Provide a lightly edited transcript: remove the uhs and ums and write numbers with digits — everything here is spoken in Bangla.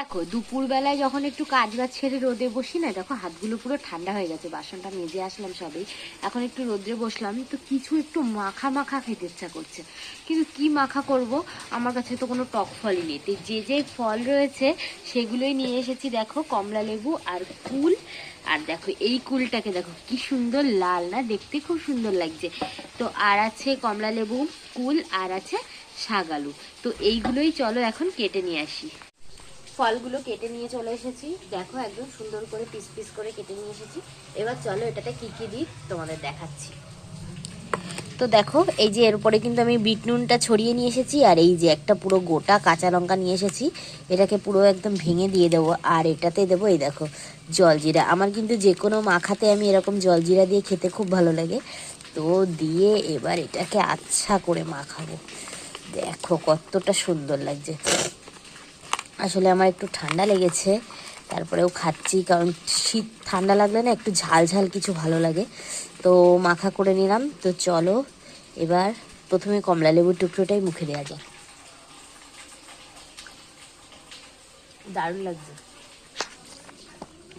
দেখো দুপুরবেলায় যখন একটু কাজ বাজ ছেড়ে রোদে বসি না, দেখো হাতগুলো পুরো ঠান্ডা হয়ে গেছে, বাসনটা মেজে আসলাম সবেই, এখন একটু রোদ্রে বসলাম তো কিছু একটু মাখা মাখা খেতে ইচ্ছা করছে, কিন্তু কি মাখা করব, আমার কাছে তো কোনো টক ফলই নেই, তো যে যে ফল রয়েছে সেগুলোই নিয়ে এসেছি। দেখো কমলা লেবু আর কুল, আর দেখো এই কুলটাকে দেখো কি সুন্দর লাল না, দেখতে খুব সুন্দর লাগছে। তো আর আছে কমলা লেবু, কুল, আর আছে শাক আলু। তো এইগুলোই চলো এখন কেটে নিয়ে আসি। ফলগুলো কেটে নিয়ে চলে এসেছি, দেখো একদম সুন্দর করে পিস পিস করে কেটে নিয়ে এসেছি। এবার চলো এটাতে কি কি দিই তোমাদের দেখাচ্ছি। তো দেখো এই যে এর উপরে কিন্তু আমি বিট নুনটা ছড়িয়ে নিয়ে এসেছি, আর এই যে একটা পুরো গোটা কাঁচা লঙ্কা নিয়ে এসেছি, এটাকে পুরো একদম ভেঙে দিয়ে দেবো। আর এটাতে দেবো এই দেখো জলজিরা। আমার কিন্তু যে কোনো মাখাতে আমি এরকম জলজিরা দিয়ে খেতে খুব ভালো লাগে। তো দিয়ে এবার এটাকে আচ্ছা করে মাখাবো, দেখো কতটা সুন্দর লাগছে। আসলে আমার একটু ঠান্ডা লেগেছে, তারপরেও খাচ্ছি, কারণ শীত ঠান্ডা লাগলে না একটু ঝাল ঝাল কিছু ভালো লাগে। তো মাখা করে নিলাম। তো চলো এবার প্রথমে কমলা লেবুর টুকরোটাই মুখে দেওয়া যাক, দারুণ লাগছে।